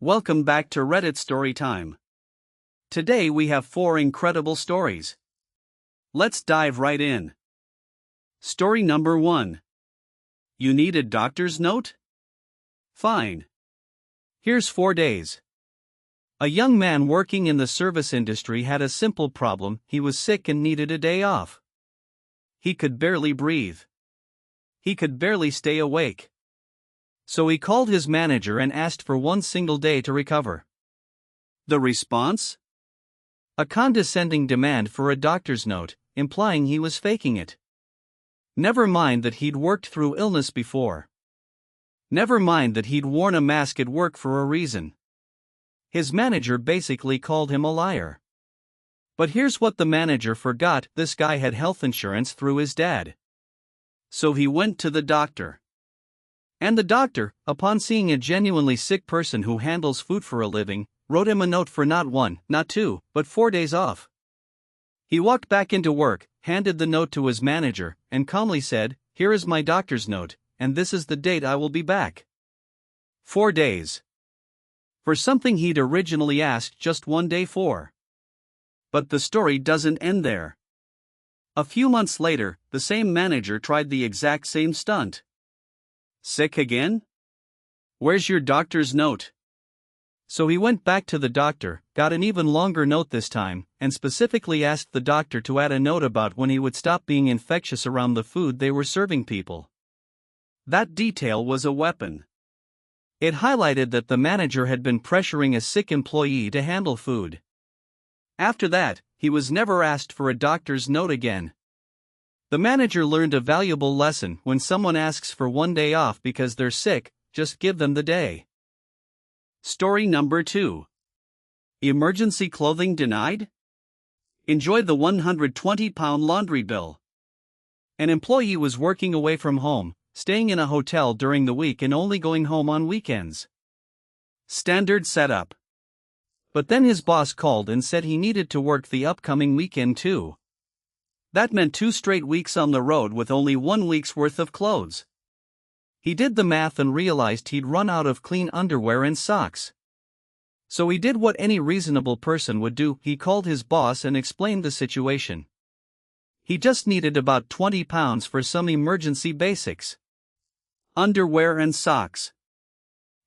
Welcome back to Reddit Story Time. Today we have 4 incredible stories. Let's dive right in. Story number 1. You need a doctor's note? Fine. Here's 4 days. A young man working in the service industry had a simple problem: he was sick and needed a day off. He could barely breathe. He could barely stay awake. So he called his manager and asked for one single day to recover. The response? A condescending demand for a doctor's note, implying he was faking it. Never mind that he'd worked through illness before. Never mind that he'd worn a mask at work for a reason. His manager basically called him a liar. But here's what the manager forgot: this guy had health insurance through his dad. So he went to the doctor. And the doctor, upon seeing a genuinely sick person who handles food for a living, wrote him a note for not 1, not 2, but 4 days off. He walked back into work, handed the note to his manager, and calmly said, "Here is my doctor's note, and this is the date I will be back." 4 days. For something he'd originally asked just 1 day for. But the story doesn't end there. A few months later, the same manager tried the exact same stunt. Sick again? Where's your doctor's note? So he went back to the doctor, got an even longer note this time, and specifically asked the doctor to add a note about when he would stop being infectious around the food they were serving people. That detail was a weapon. It highlighted that the manager had been pressuring a sick employee to handle food. After that, he was never asked for a doctor's note again. The manager learned a valuable lesson: when someone asks for 1 day off because they're sick, just give them the day. Story number 2. Emergency clothing denied? Enjoy the 120-pound laundry bill. An employee was working away from home, staying in a hotel during the week and only going home on weekends. Standard setup. But then his boss called and said he needed to work the upcoming weekend too. That meant 2 straight weeks on the road with only 1 week's worth of clothes. He did the math and realized he'd run out of clean underwear and socks. So he did what any reasonable person would do: he called his boss and explained the situation. He just needed about 20 pounds for some emergency basics. Underwear and socks.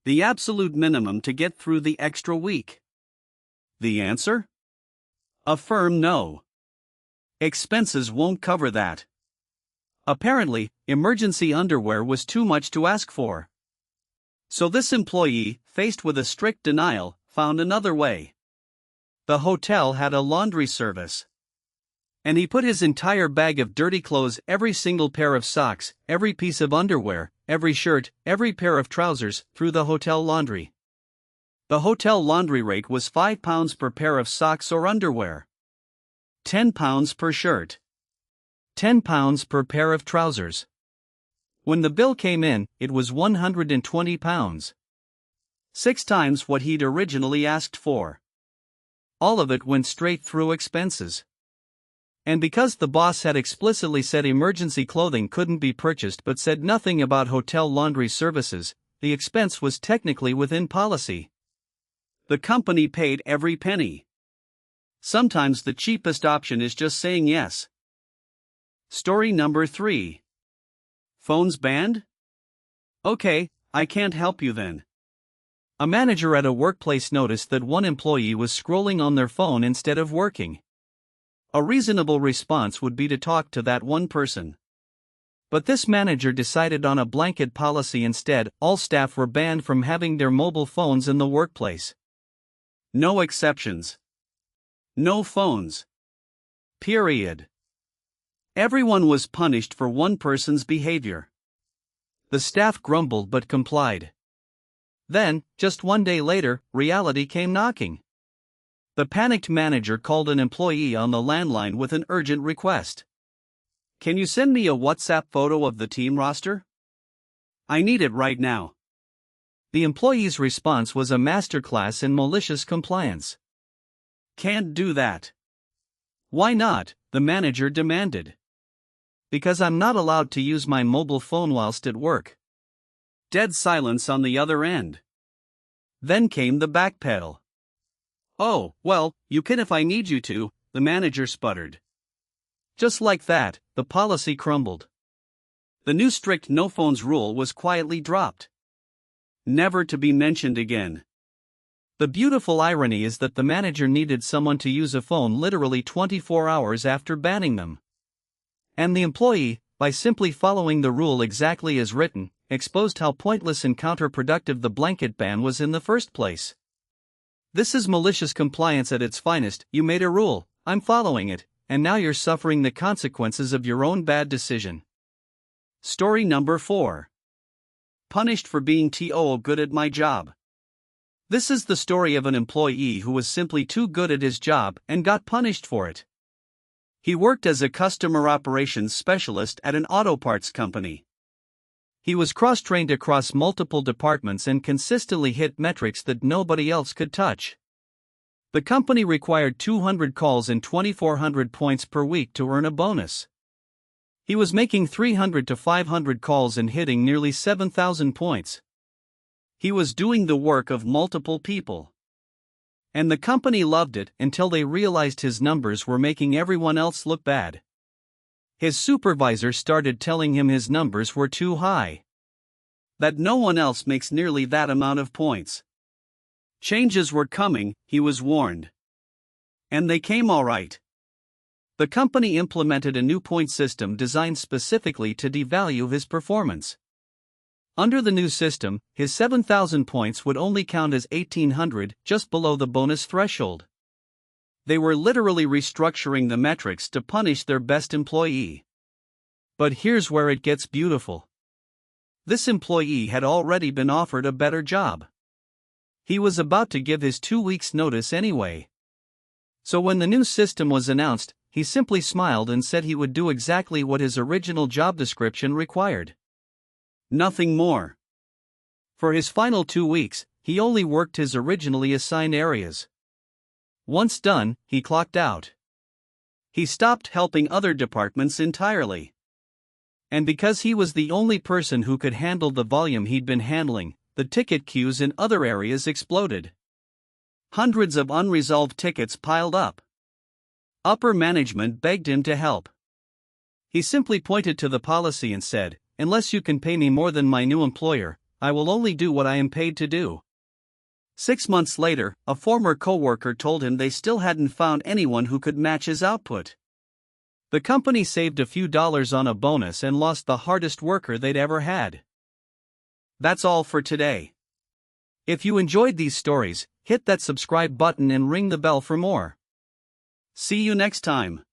The absolute minimum to get through the extra week. The answer? A firm no. Expenses won't cover that. Apparently, emergency underwear was too much to ask for. So this employee, faced with a strict denial, found another way. The hotel had a laundry service. And he put his entire bag of dirty clothes, every single pair of socks, every piece of underwear, every shirt, every pair of trousers, through the hotel laundry. The hotel laundry rate was £5 per pair of socks or underwear. £10 per shirt. £10 per pair of trousers. When the bill came in, it was £120. 6 times what he'd originally asked for. All of it went straight through expenses. And because the boss had explicitly said emergency clothing couldn't be purchased but said nothing about hotel laundry services, the expense was technically within policy. The company paid every penny. Sometimes the cheapest option is just saying yes. Story number 3. Phones banned? Okay, I can't help you then. A manager at a workplace noticed that one employee was scrolling on their phone instead of working. A reasonable response would be to talk to that one person. But this manager decided on a blanket policy instead: all staff were banned from having their mobile phones in the workplace. No exceptions. No phones. Period. Everyone was punished for one person's behavior. The staff grumbled but complied. Then, just 1 day later, reality came knocking. The panicked manager called an employee on the landline with an urgent request. "Can you send me a WhatsApp photo of the team roster? I need it right now." The employee's response was a masterclass in malicious compliance. "Can't do that." "Why not?" the manager demanded. "Because I'm not allowed to use my mobile phone whilst at work." Dead silence on the other end. Then came the backpedal. "Oh, well, you can if I need you to," the manager sputtered. Just like that, the policy crumbled. The new strict no phones rule was quietly dropped. Never to be mentioned again. The beautiful irony is that the manager needed someone to use a phone literally 24 hours after banning them. And the employee, by simply following the rule exactly as written, exposed how pointless and counterproductive the blanket ban was in the first place. This is malicious compliance at its finest. You made a rule, I'm following it, and now you're suffering the consequences of your own bad decision. Story number 4. Punished for being too good at my job. This is the story of an employee who was simply too good at his job and got punished for it. He worked as a customer operations specialist at an auto parts company. He was cross-trained across multiple departments and consistently hit metrics that nobody else could touch. The company required 200 calls and 2,400 points per week to earn a bonus. He was making 300 to 500 calls and hitting nearly 7,000 points. He was doing the work of multiple people. And the company loved it until they realized his numbers were making everyone else look bad. His supervisor started telling him his numbers were too high. That no one else makes nearly that amount of points. Changes were coming, he was warned. And they came all right. The company implemented a new point system designed specifically to devalue his performance. Under the new system, his 7,000 points would only count as 1,800, just below the bonus threshold. They were literally restructuring the metrics to punish their best employee. But here's where it gets beautiful. This employee had already been offered a better job. He was about to give his 2 weeks' notice anyway. So when the new system was announced, he simply smiled and said he would do exactly what his original job description required. Nothing more. For his final 2 weeks, he only worked his originally assigned areas. Once done, he clocked out. He stopped helping other departments entirely. And because he was the only person who could handle the volume he'd been handling, the ticket queues in other areas exploded. Hundreds of unresolved tickets piled up. Upper management begged him to help. He simply pointed to the policy and said, "Unless you can pay me more than my new employer, I will only do what I am paid to do." 6 months later, a former coworker told him they still hadn't found anyone who could match his output. The company saved a few dollars on a bonus and lost the hardest worker they'd ever had. That's all for today. If you enjoyed these stories, hit that subscribe button and ring the bell for more. See you next time.